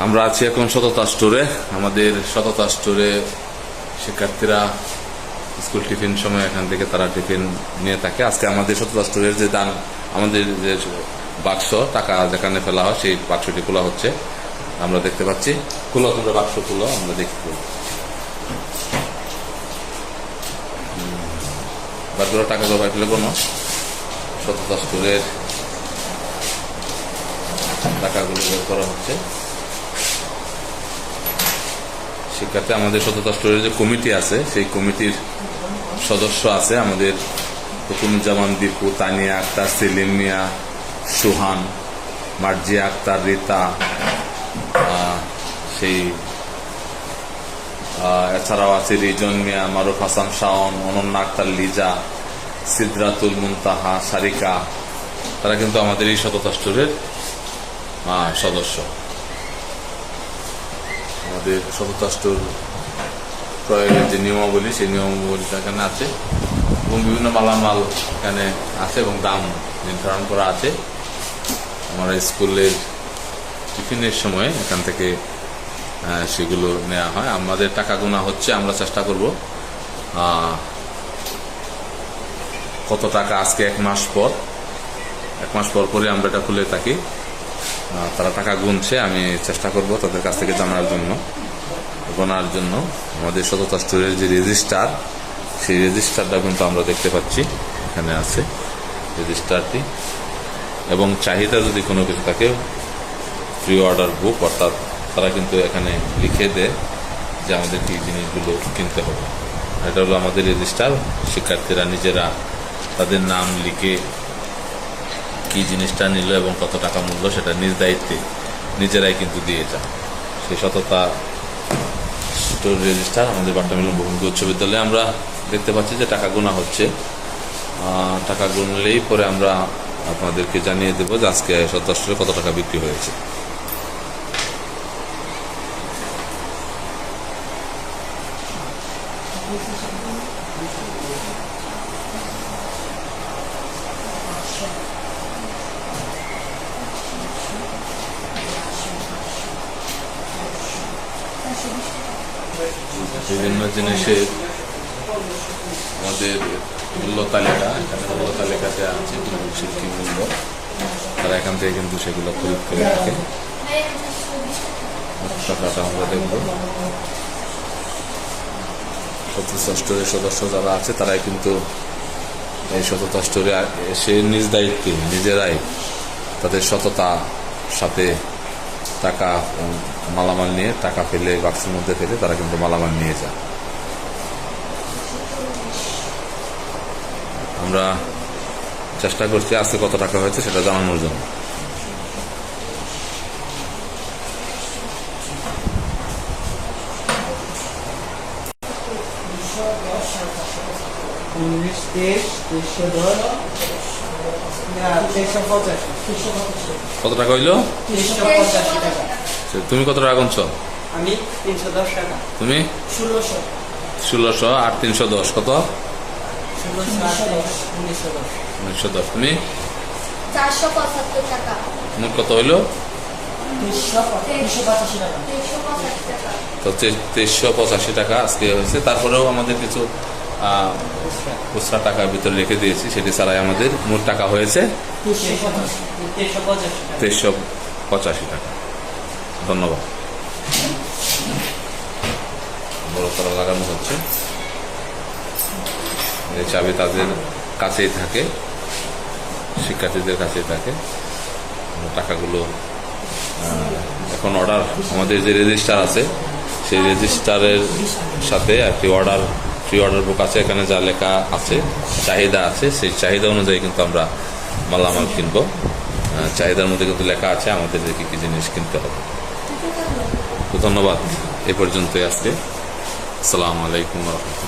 আমরা আছি এখন সততা স্টোরে। আমাদের সততা স্টোরে শিক্ষার্থীরা স্কুল টিফিন সময় এখান থেকে তারা টিফিন নিয়ে থাকে। আজকে আমাদের সততা স্টোরের যে দান, আমাদের যে বাক্স টাকা যেখানে ফেলা হয় সেই বাক্সটি খোলা হচ্ছে। আমরা দেখতে পাচ্ছি। খুলো, তোমরা বাক্স খুলো, আমরা দেখতে বাকিগুলো টাকাগুলো বাইর ফেলে কোনো সততা স্টোরের টাকাগুলো বের করা হচ্ছে। শিক্ষার্থী আমাদের সততা স্টোরের যে কমিটি আছে সেই কমিটির সদস্য আছে আমাদের হুকুমুজ্জামান দীপু, তানিয়া আক্তার, সেলিম মিয়া, সুহান, মার্জিয়া আক্তার, রিতা, সেই এছাড়াও আছে রিজন মিয়া, মারুফ হাসান শাওন, অনন্যা আক্তার লিজা, সিদরাতুল মুনতাহা, সারিকা। তারা কিন্তু আমাদের এই সততা স্টোরের সদস্য। আমাদের সততা স্টোর প্রয়োগের যে নিয়মাবলী সেই নিয়মাবলীটা এখানে আছে এবং বিভিন্ন মালামাল এখানে আছে এবং দাম নির্ধারণ করা আছে। আমরা স্কুলের টিফিনের সময় এখান থেকে সেগুলো নেওয়া হয়। আমাদের টাকা গোনা হচ্ছে। আমরা চেষ্টা করব কত টাকা আজকে এক মাস পর পরে আমরা এটা খুলে থাকি। তারা টাকা গুনছে, আমি চেষ্টা করব তাদের কাছ থেকে জানার জন্য, গোনার জন্য। আমাদের সততা স্টোরের যে রেজিস্টার, সেই রেজিস্টারটা কিন্তু আমরা দেখতে পাচ্ছি এখানে আছে রেজিস্টারটি। এবং চাহিদা যদি কোনো কিছু থাকে, প্রি অর্ডার বুক, অর্থাৎ তারা কিন্তু এখানে লিখে দেয় যে আমাদের কি জিনিসগুলো কিনতে হবে। এটা হলো আমাদের রেজিস্টার। শিক্ষার্থীরা নিজেরা তাদের নাম লিখে কি জিনিসটা নিল এবং কত টাকা মূল্য সেটা নিজ দায়িত্বে নিজেরাই কিন্তু দিয়ে যায়। সেই সততা স্টোর রেজিস্টার আমাদের বাট্টামিলন বহুমুখী উচ্চ বিদ্যালয়ে আমরা দেখতে পাচ্ছি যে টাকা গোনা হচ্ছে। টাকা গুনলেই পরে আমরা আপনাদেরকে জানিয়ে দেবো যে আজকে সততা স্টোরে কত টাকা বিক্রি হয়েছে। বিভিন্ন জিনিসের আমাদের মূল্য তালিকা, এখানে মূল্য তালিকাতে আছে কি মূল্য, তারা এখান থেকে কিন্তু সেগুলো খরিদ করে থাকে। টাকাটা আমরা দেখব। সততা স্টোরের সদস্য যারা আছে তারাই কিন্তু এই সততা স্টোরে এসে নিজ দায়িত্বে নিজেরাই তাদের সততার সাথে টাকা মালামাল নিয়ে, টাকা ফেলে বাক্সের মধ্যে ফেলে তারা কিন্তু মালামাল নিয়ে যায়। আমরা চেষ্টা করছি আজকে কত টাকা হয়েছে সেটা জানানোর জন্য। কত টাকা হইল? তুমি কত টাকা গুনছ? আমি 310 টাকা। তুমি 1600 আর 310 কত? 1910। তুমি 475 টাকা। মোট কত হইল? 385 টাকা। তো 385 টাকা আজকে হয়েছে। তারপরেও আমাদের কিছু খুচরা টাকার ভিতরে রেখে দিয়েছি, সেটি ছাড়াই আমাদের মোট টাকা হয়েছে 385 টাকা। ধন্যবাদ। বড় তালা লাগানো হচ্ছে। এই চাবি তাদের কাছেই থাকে, শিক্ষার্থীদের কাছেই থাকে। টাকাগুলো এখন অর্ডার, আমাদের যে রেজিস্টার আছে সেই রেজিস্টারের সাথে একটি প্রি অর্ডার বুক আছে। এখানে যা লেখা আছে, চাহিদা আছে, সেই চাহিদা অনুযায়ী কিন্তু আমরা মালামাল কিনবো। চাহিদার মধ্যে কিন্তু লেখা আছে আমাদের কি কি জিনিস কিনতে হবে। তো ধন্যবাদ। এ পর্যন্তই আজকে। আসসালামু আলাইকুম ওয়া রাহমাতুল্লাহ।